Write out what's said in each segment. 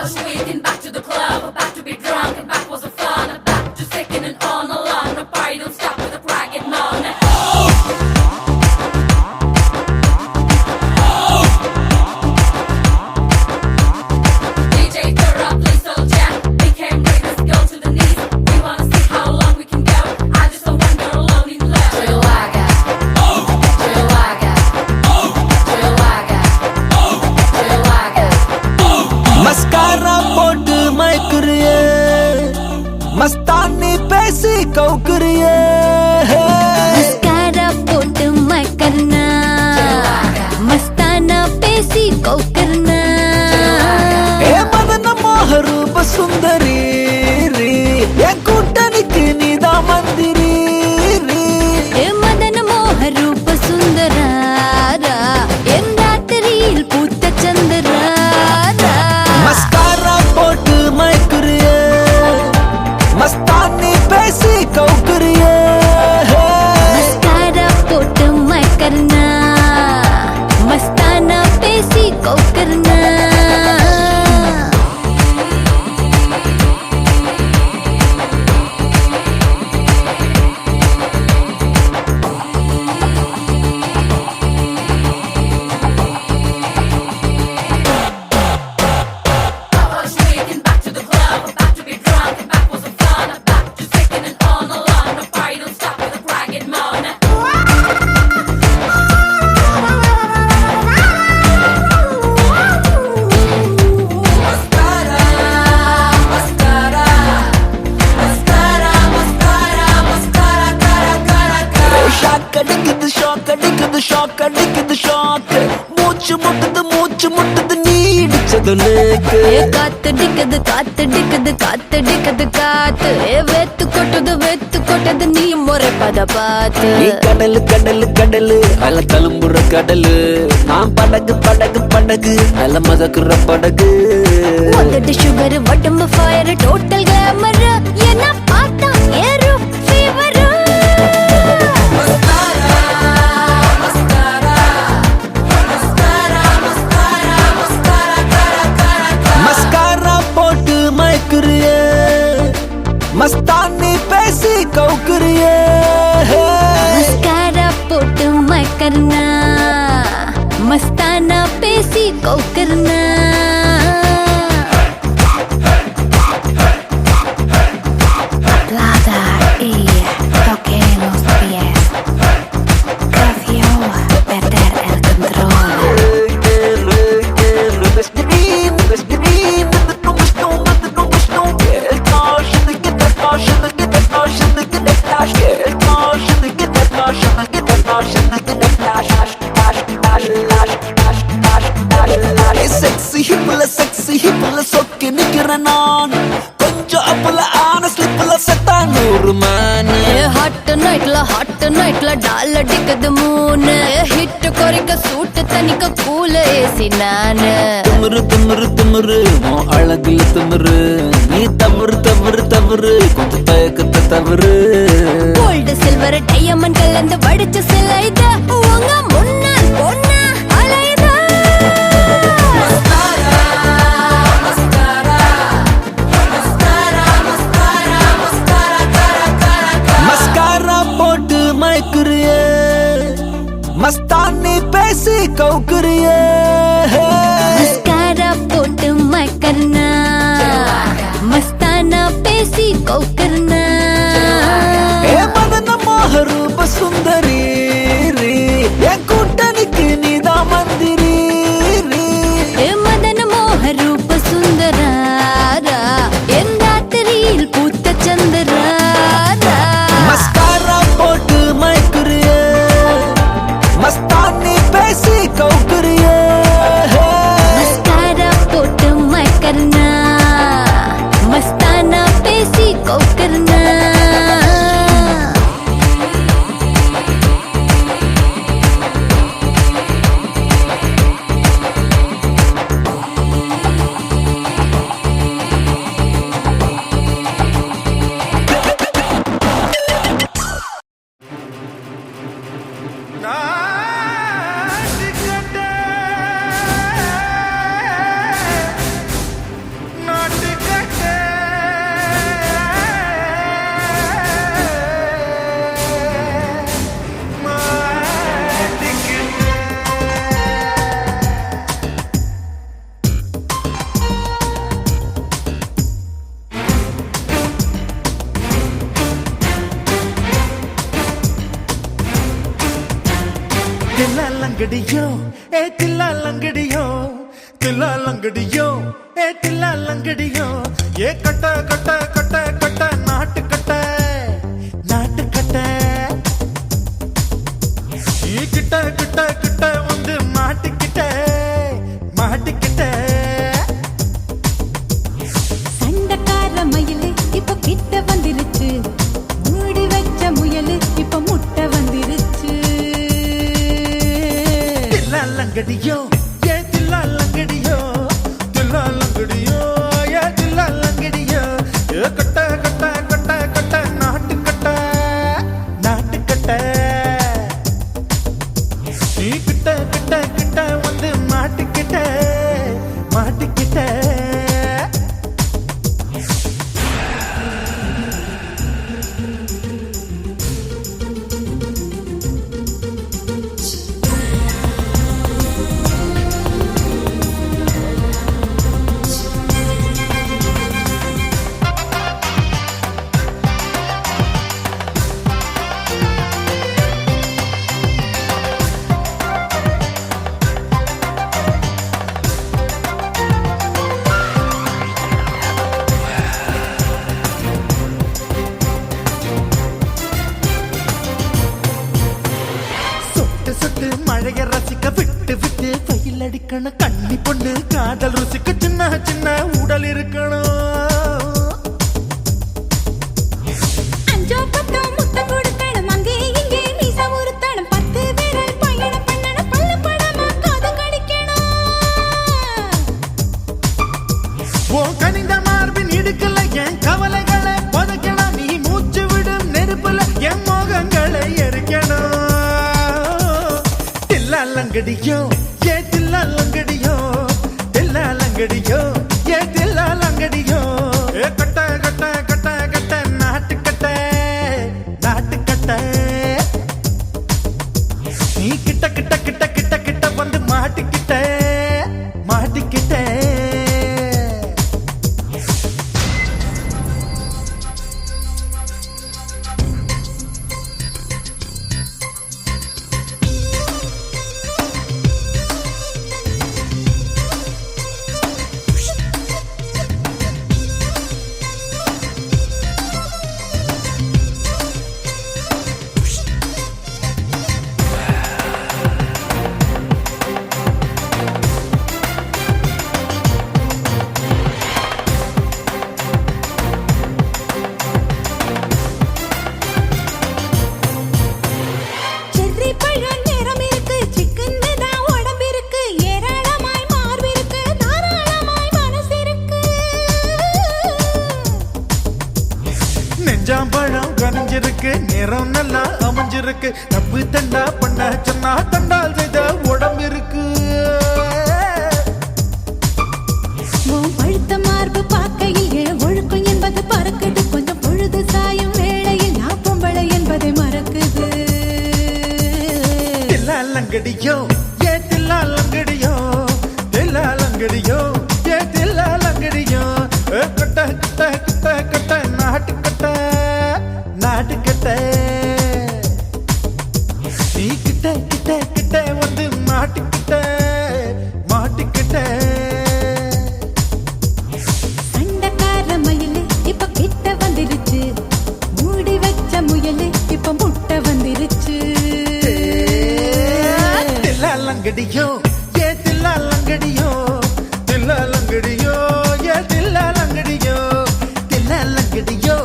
was weekend, back to the club, back to be drunk, and back was the fun, back to second and on along. The party don't stop with the crack and moan. DJ turn up, play slow jam. We came ready, let's go to the knees. We wanna see how long we can go. I just don't want girl alone in love. Chillaga, chillaga, chillaga, chillaga. Mascara पोट मैकुरिए मस्तानी पैसी कौकुरिए mascara पोट मैं करना मस्ताना पेसी को करना ए मदन मोहरूप सुंदरी री ए कुटनिकी निदा मंदिरी री ए मदन मोह रूप सुंदरारा एन रात्रिயில் பூத்த சந்திராரா मस्कारा पोट मैकुरिए मस्तानी पैसी कौकुरिए मस्कारा पोट मैं करना मस्ताना पेसी को करना I was weekend, back to the club, back to be drunk, and back was the fun, back to second and on along. The party don't stop with the crack and moan. Mascara, mascara, mascara, mascara, mascara, cara, cara, cara. Shock அடிக்குது shock அடிக்குது shock அடிக்குது shock மூச்சு முட்டுது நீ இடிச்சது லேக்கு ஏ காத்தடிக்குது காத்தடிக்குது காத்தடிக்குது காத்து ஏ வெத்து கொட்டது நீ முறை பத பார்த்து நீ கடலு கடலு கடலு அல தழும்புற கடலு நான் படகு படகு படகு அல மதக்குற படகு உதடு சுகர் உடம்பு ஃபயர் டோட்டல் கிளாமர் என்ன பார்த்தா ஏறும் ஃபீவர் மஸ்காரா போட்டு மயக்குறியே மஸ்தானி பேசி கவுக்குறியே मस्कारा पोट मैं करना मस्ताना पेसी को करना Plata y toque los pies Cafio perder el control sexy ஹிப்ல சொக்கி நிக்கிறேன் நான் கொஞ்சம் அப்பல ஆன ஸ்லிப்ல செத்தா 100 மேனு ஹாட் நைட்ல டால் அடிக்குது மூணு ஹிட் குறைக்க சூட்டு தனிக்க கூல ஏசி நானு திமிரு உன் அழகுல திமிரு நீ தவறு கொஞ்சம் தயக்கத்தை தவறு கோல்டு சில்வர் டைமண்ட் கலந்து வடிச்ச சிலைத உங்க முன்னால் பொண்ணா அலைதா மஸ்காரா போட்டு மயக்குறியே மஸ்தானி பேசி கவுக்குறியே मस्कारा पोट मैं करना मस्ताना पेसी को करना ஏ மதன மோகரூப சுந்தரி ரி என் லங்கடியோ ஏ தில்லா லங்கடியோ தில்லா லங்கடியோ ஏ தில்லா லங்கடியோ ஏ கட்ட கட்ட கட்ட கட்ட நாட்டு கட்ட நாட்டு கட்ட நீ கிட்ட கிட்ட கிட்ட வந்து மாட்டிக்கிட்ட மாட்டிக்கிட்ட சண்டக்கார மயிலு இப்ப கிட்ட வந்துருச்சு மூடி வச்ச முயலு இப்ப முட்டை வந்துருச்சு தில்லா லங்கடியோ ஏ தில்லா லங்கடியோ தில்லா லங்கடியோ ஏ தில்லா லங்கடியோ ஏ கட்ட கட்ட கட்ட கட்ட நாட்டு கட்ட நாட்டு கட்ட நீ கிட்ட கிட்ட கிட்ட வந்து மாட்டிக்கிட்ட மாட்டிக்கிட்ட சொட்டு சொட்டு மழைய ரசிக்க விட்டு விட்டு வெயில் அடிக்கணும் கண்ணி பொண்ணு காதல் ருசிக்க சின்ன சின்ன உடல் இருக்கணும் அஞ்சோ பத்தோ முத்தம் கொடுக்கணும் அங்கே இங்கே மீச உறுத்தணும் 10 விரல் பயணம் பண்ணணும் பல்ல படமா காது கடிக்கணும் ஓ கனிந்த மார்பின் இடுக்கல என் கவலைகளை புதைக்கணும் நீ மூச்சு விடும் நெருப்புல என் மோகங்களை எரிக்கணும் தில்லா லங்கடியோ ஏ தில்லா லங்கடியோ தில்லா லங்கடியோ ஏ தில்லா லங்கடியோ ஏ கட்ட கட்ட கட்ட கட்ட நாட்டு கட்ட நாட்டு கட்ட நீ கிட்ட கிட்ட கிட்ட கிட்ட கிட்ட வந்து மாட்டிக்கிட்ட மாட்டிக்கிட்ட செர்ரி பழம் நிறம் இருக்கு சிக்கன்னு தான் உடம்பு இருக்கு ஏராளமாய் மார்பு இருக்கு தாராளமாய் மனசு இருக்கு நெஞ்சாம்பழம் கனிஞ்சிருக்கு நிறம் நல்லா அமைஞ்சிருக்கு தப்பு தண்டா பண்ண சொன்னா தண்டால் செய்த உடம்பு இருக்கு உன் பழுத்த மார்பு பார்க்கையில் இள ஒழுக்கம் என்பது பறக்குது கொஞ்சம் பொழுது சாயும் வேளையில் நான் பொம்பளை என்பதை மறக்குது தில்லா லங்கடியோ ஏ தில்லா லங்கடியோ தில்லா லங்கடியோ ஏ தில்லா லங்கடியோ ஏ கட்ட கட்ட கட்ட கட்ட நாட்டு கட்ட நாட்டு கட்ட நீ கிட்ட கிட்ட கிட்ட வந்து மாட்டிக்கிட்ட மாட்டிக்கிட்ட சண்டக்கார மயிலு இப்ப கிட்ட வந்துருச்சு மூடி வச்ச முயலு இப்ப முட்டை வந்துருச்சு தில்லா லங்கடியோ ஏ தில்லா லங்கடியோ தில்லா லங்கடியோ ஏ தில்லா லங்கடியோ தில்லா லங்கடியோ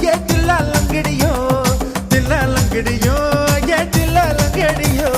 ஏ தில்லா லங்கடியோ தில்லா லங்கடியோ ஏ தில்லா லங்கடியோ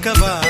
நிக்கவா